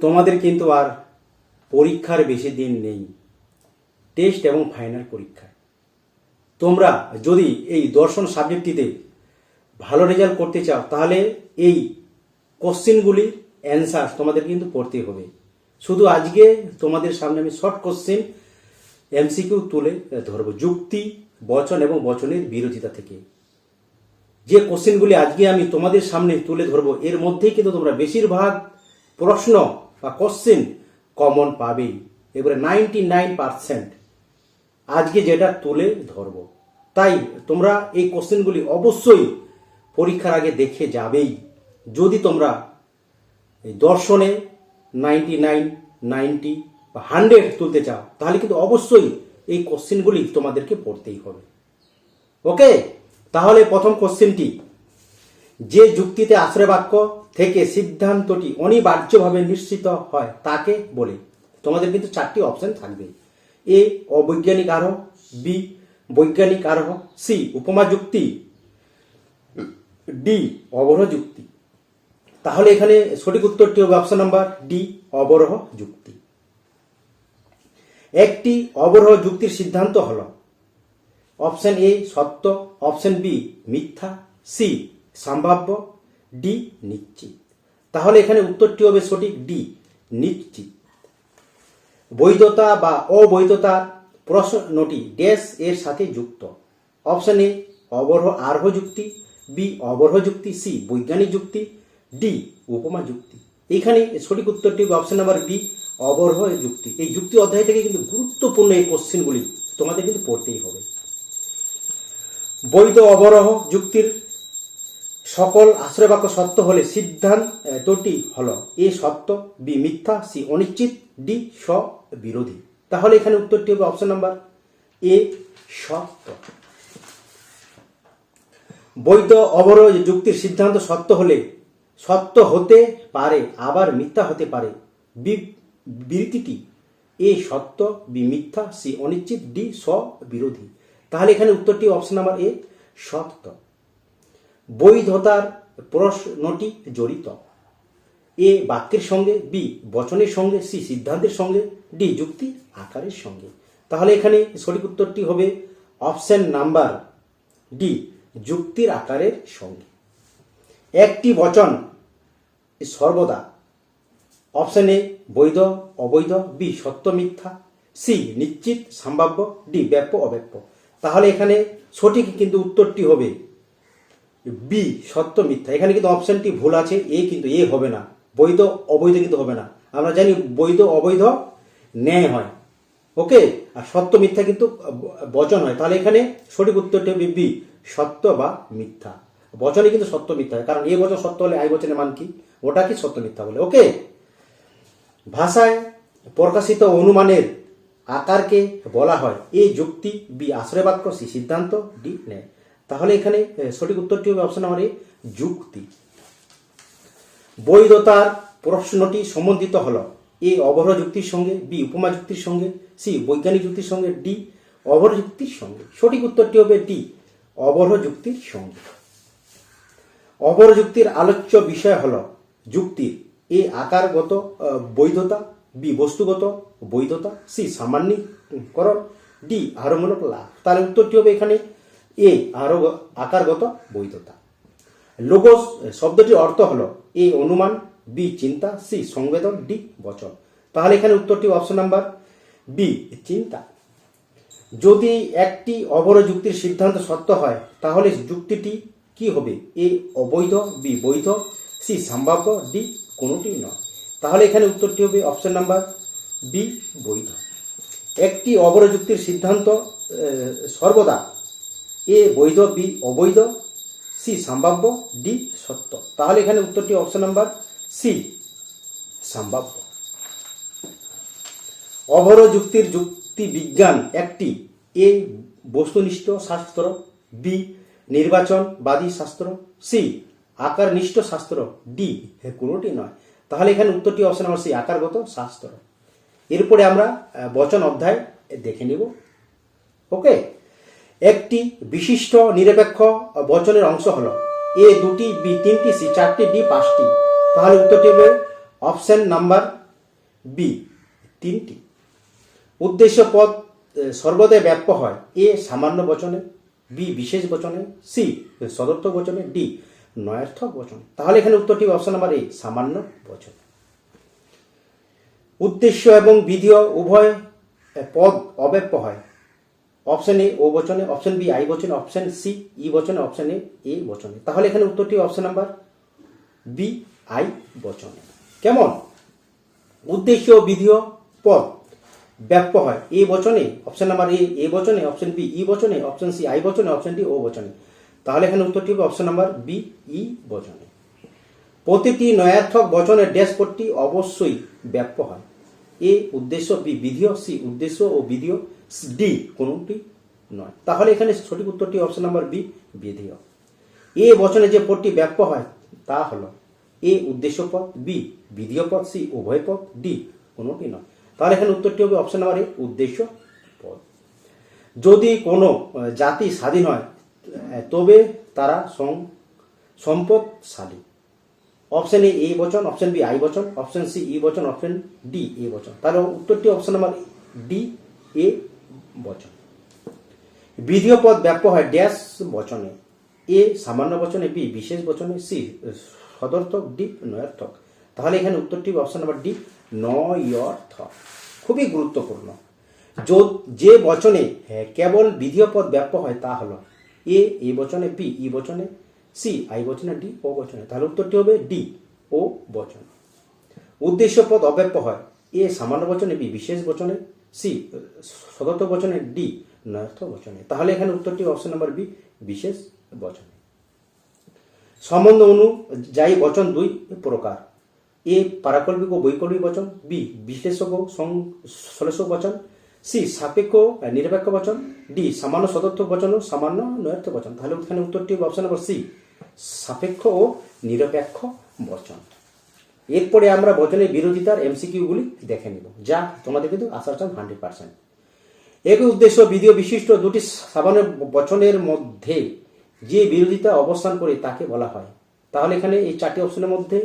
তোমাদের কিন্তু আর পরীক্ষার বেশি দিন নেই, টেস্ট এবং ফাইনাল পরীক্ষায়। তোমরা যদি এই দর্শন সাবজেক্টটিতে ভালো রেজাল্ট করতে চাও তাহলে এই কোশ্চেনগুলি অ্যান্সার তোমাদের কিন্তু পড়তে হবে। শুধু আজকে তোমাদের সামনে আমি শর্ট কোশ্চেন এমসিকিউ তুলে ধরবো যুক্তি, বচন এবং বচনের বিরোধিতা থেকে। যে কোশ্চেনগুলি আজকে আমি তোমাদের সামনে তুলে ধরবো এর মধ্যেই কিন্তু তোমরা বেশিরভাগ প্রশ্ন বা কোশ্চেন কমন পাবেই। এবারে 99% আজকে যেটা তুলে ধরবো, তাই তোমরা এই কোশ্চেনগুলি অবশ্যই পরীক্ষার আগে দেখে যাবেই। যদি তোমরা এই দর্শনে 99, 90 বা 100 তুলতে চাও তাহলে কিন্তু অবশ্যই এই কোশ্চেনগুলি তোমাদেরকে পড়তেই হবে। ওকে, তাহলে প্রথম কোশ্চেনটি, যে যুক্তিতে আশ্রয় বাক্য থেকে সিদ্ধান্তটি অনিবার্যভাবে নিশ্চিত হয় তাকে বলে। তোমাদের কিন্তু 4টি অপশন থাকবে। এ অবৈজ্ঞানিক আরোহ, বি বৈজ্ঞানিক আরোহ, সি উপমা যুক্তি, ডি অবরোহ যুক্তি। তাহলে এখানে সঠিক উত্তরটি হবে অপশন নাম্বার ডি, অবরোহ যুক্তি। একটি অবরোহ যুক্তির সিদ্ধান্ত হল অপশন এ সত্য, অপশন বি মিথ্যা, সি সম্ভাব্য, ডি নিশ্চিত। তাহলে এখানে উত্তরটি হবে সঠিক ডি, নিশ্চিত। বৈধতা বা অবৈধতার প্রশ্নটি ড্যাশ এর সাথে যুক্ত। অপশন এ অবরোহ আরোহ যুক্তি, বি অবরোহ যুক্তি, সি বৈজ্ঞানিক যুক্তি, ডি উপমা যুক্তি। এইখানে সঠিক উত্তরটি হবে অপশন নাম্বার বি, অবরোহ যুক্তি। এই যুক্তি অধ্যায় থেকে কিন্তু গুরুত্বপূর্ণ এই কোশ্চেনগুলি তোমাদের কিন্তু পড়তেই হবে। বৈধ অবরোহ যুক্তির সকল আশ্রয় বাক্য সত্য হলে সিদ্ধান্তটি হলো এ সত্য, বি মিথ্যা, সি অনিশ্চিত, ডি স্ববিরোধী। তাহলে এখানে উত্তরটি হবে অপশন নাম্বার এ সত্য। বৈধ অবরোহ যুক্তির সিদ্ধান্ত সত্য হলে সত্য হতে পারে আবার মিথ্যা হতে পারে। বিবৃতিটি এ সত্য, বি মিথ্যা, সি অনিশ্চিত, ডি স্ববিরোধী। তাহলে এখানে উত্তরটি অপশন নাম্বার এ সত্য। বৈধতার প্রশ্নটি জড়িত এ বাক্যের সঙ্গে, বি বচনের সঙ্গে, সি সিদ্ধান্তের সঙ্গে, ডি যুক্তি আকারের সঙ্গে। তাহলে এখানে সঠিক উত্তরটি হবে অপশন নাম্বার ডি, যুক্তির আকারের সঙ্গে। একটি বচন সর্বদা অপশন এ বৈধ অবৈধ, বি সত্য মিথ্যা, সি নিশ্চিত সম্ভাব্য, ডি ব্যাপ্য অব্যাপ্য। তাহলে এখানে সঠিক কিন্তু উত্তরটি হবে বি সত্য মিথ্যা। এখানে কিন্তু অপশনটি ভুল আছে, এ কিন্তু এ হবে না, বৈধ অবৈধ কিন্তু হবে না। আমরা জানি বৈধ অবৈধ ন্যায় হয়, ওকে, আর সত্য মিথ্যা কিন্তু বচন হয়। তাহলে এখানে সঠিক উত্তরটি হবে বি সত্য বা মিথ্যা। বচনে কিন্তু সত্য মিথ্যা হয়, কারণ এ বচন সত্য হলে আই বচনের মান কি, ওটা কি সত্য মিথ্যা বলে। ওকে, ভাষায় প্রকাশিত অনুমানের আকারকে বলা হয় এ যুক্তি, বি আশ্রয় বাক্য, সি সিদ্ধান্ত, ডি ন্যায়। তাহলে এখানে সঠিক উত্তরটি হবে অপশন নাম্বার এ যুক্তি। বৈধতার প্রশ্নটি সম্বন্ধিত হল এ অবরোহ যুক্তির সঙ্গে, বি উপমা যুক্তির সঙ্গে, সি বৈজ্ঞানিক যুক্তির সঙ্গে, ডি অবরোহ যুক্তির সঙ্গে। সঠিক উত্তরটি হবে ডি অবরোহ যুক্তির সঙ্গে। অবরোহ যুক্তির আলোচ্য বিষয় হল যুক্তির এ আকারগত বৈধতা, বি বস্তুগত বৈধতা, সি সামান্যীকরণ, ডি আরোমূলক লাভ। তাহলে উত্তরটি হবে এখানে এ আকারগত বৈধতা। লোগোস শব্দটির অর্থ হলো এ অনুমান, বি চিন্তা, সি সংবেদন, ডি বচন। তাহলে এখানে উত্তরটি অপশন নাম্বার বি চিন্তা। যদি একটি অবরোহ যুক্তির সিদ্ধান্ত সত্য হয় তাহলে যুক্তিটি কি হবে, এ অবৈধ, বি বৈধ, সি সম্ভাব্য, ডি কোনোটি নয়। তাহলে এখানে উত্তরটি হবে অপশন নাম্বার বি বৈধ। একটি অবরোহ যুক্তির সিদ্ধান্ত সর্বদা এ বৈধ, বি অবৈধ, সি সম্ভাব্য, ডি সত্য। তাহলে এখানে উত্তরটি অপশন নাম্বার সি সম্ভাব্য। অবরোহ যুক্তির যুক্তি বিজ্ঞান একটি এ বস্তুনিষ্ঠ শাস্ত্র, বি নির্বাচনবাদী শাস্ত্র, সি আকারনিষ্ঠ শাস্ত্র, ডি কোনোটি নয়। তাহলে এখানে উত্তরটি অপশন নাম্বার সি আকারগত শাস্ত্র। এরপরে আমরা বচন অধ্যায় দেখে নিব। ওকে, একটি বিশিষ্ট নিরপেক্ষ বচনের অংশ হলো এ 2টি, বি 3টি, সি 4টি, ডি 5টি। তাহলে উত্তরটি হবে অপশন নাম্বার বি 3টি। উদ্দেশ্য পদ সর্বদাই ব্যাপ্য হয়, এ সামান্য বচনে, বি বিশেষ বচনে, সি সদর্থক বচনে, ডি নয়ার্থক বচনে। তাহলে এখানে উত্তরটি অপশন নাম্বার এ সামান্য বচন। উদ্দেশ্য এবং বিধেয় উভয় পদ অব্যপ্য হয়, অপশন এ ও বচনে, অপশন বি আই বচনে, অপশন সি ই বচনে, অপশন এ বচনে। তাহলে এখানে উত্তরটি অপশন নাম্বার বি আই বচনে। কেমন? উদ্দেশ্য ও বিধেয় পদ ব্যাপ্য হয় এ বচনে, অপশন নাম্বার এ বচনে, অপশন বি ই বচনে, অপশন সি আই বচনে, অপশন ডি ও বচনে। তাহলে এখানে উত্তরটি হবে অপশন নাম্বার বি ই বচনে। প্রতিটি নয়ার্থক বচনের ড্যাশ পদটি অবশ্যই ব্যাপ্য হয়, এ উদ্দেশ্য, বি বিধেয়, সি উদ্দেশ্য ও বিধেয়, ডি কোনটি নয়। তাহলে এখানে সঠিক উত্তরটি অপশন নাম্বার বি বিধেয়। এ বচনে যে পদটি ব্যাপ্য হয় তা হলো এ উদ্দেশ্য পদ, বি বিধেয় পদ, সি উভয় পদ, ডি কোনটি নয়। তাহলে এখানে উত্তরটি হবে অপশন নাম্বার এ উদ্দেশ্য পদ। যদি কোনো জাতি স্বাধীন হয় তবে তারা সম্পদশালী, অপশন এ বচন, অপশন বি আই বচন, অপশন সি ই বচন, অপশন ডি এ বচন। তাহলে উত্তরটি অপশন নাম্বার ডি এ বচন। বিধেয় পদ ব্যাপ্য হয় ড্যাশ বচনে, এ সামান্য বচনে, বি বিশেষ বচনে, সি সদর্থক, ডি নয়ার্থক। তাহলে এখানে উত্তরটি অপশন নাম্বার ডি নয়ার্থক। খুবই গুরুত্বপূর্ণ। যে বচনে কেবল বিধেয় পদ ব্যাপ্য হয় তা হলো এ বচনে, বি ই বচনে, সি আই বচনে, ডি ও বচনে। তাহলে উত্তরটি হবে ডি ও বচন। উদ্দেশ্য পদ অব্যাপ্য হয় এ সামান্য বচনে, বি বিশেষ বচনে, সি সদর্থক বচনে, ডি নয়ার্থক বচনে। তাহলে এখানে উত্তরটি অপশন নাম্বার বি বিশেষ বচনে। সম্বন্ধ অনুযায়ী বচন দুই প্রকার, এ পারাকল্পিক ও বৈকল্পিক বচন, বি বিশ্লেষক ও সলেষক বচন, সি সাপেক্ষ নিরপেক্ষ বচন, ডি সামান্য সদর্থক বচন ও সামান্য নয়ার্থক বচন। তাহলে এখানে উত্তরটি অপশন নাম্বার সি সাপেক্ষ ও নিরপেক্ষ বচন। এরপরে আমরা বচনের বিরোধিতার এমসিকিউগুলি দেখে নিব, যা তোমাদের কিন্তু আসার চান্স 100%। একই উদ্দেশ্য বিধেয় বিশিষ্ট দুটি সামান্য বচনের মধ্যে যে বিরোধিতা অবস্থান করে তাকে বলা হয়। তাহলে এখানে এই 4টি অপশনের মধ্যে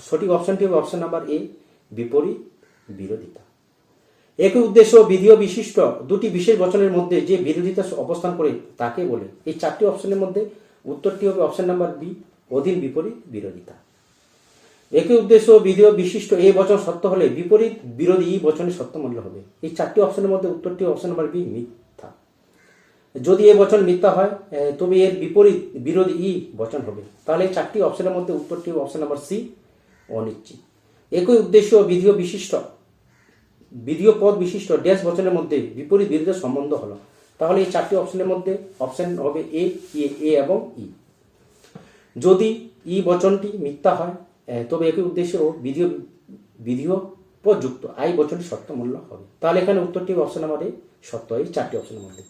সঠিক অপশনটি হবে অপশন নাম্বার এ বিপরীত বিরোধিতা। একই উদ্দেশ্য বিধেয় বিশিষ্ট দুটি বিশেষ বচনের মধ্যে যে বিরোধিতা অবস্থান করে তাকে বলে। এই 4টি অপশনের মধ্যে উত্তরটি হবে অপশন নাম্বার বি অধীন বিপরীত বিরোধিতা। একই উদ্দেশ্য বিধেয় বিশিষ্ট এ বচন সত্য হলে বিপরীত বিরোধী ই বচনের সত্য মূল্য হবে। এই 4টি অপশনের মধ্যে উত্তরটি অপশন নাম্বার বি মিথ্যা। যদি এ বচন মিথ্যা হয় তবে এর বিপরীত বিরোধী ই বচন হবে। তাহলে এই 4টি অপশনের মধ্যে উত্তরটি অপশন নাম্বার সি অনিশ্চিত। একই উদ্দেশ্য বিধেয় পদ বিশিষ্ট ড্যাশ বচনের মধ্যে বিপরীত বিরোধের সম্বন্ধ হলো। তাহলে এই 4টি অপশনের মধ্যে অপশন হবে এ এবং ই। যদি ই বচনটি মিথ্যা হয় তবে একই উদ্দেশ্য ও বিধেয় পদ যুক্ত আই বচনটি সত্য মূল্য হবে। তাহলে এখানে উত্তরটি অপশন নাম্বার এ সত্য। এই 4টি অপশনের মধ্যে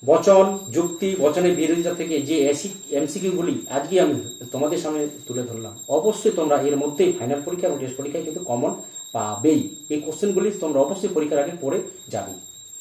বচন যুক্তি বচনের বিরোধিতা থেকে যে এমসিকিউগুলি আজকে আমি তোমাদের সামনে তুলে ধরলাম, অবশ্যই তোমরা এর মধ্যেই ফাইনাল পরীক্ষা এবং টেস্ট পরীক্ষায় কিন্তু কমন পাবেই। এই কোশ্চেনগুলি তোমরা অবশ্যই পরীক্ষার আগে পড়ে যাবে।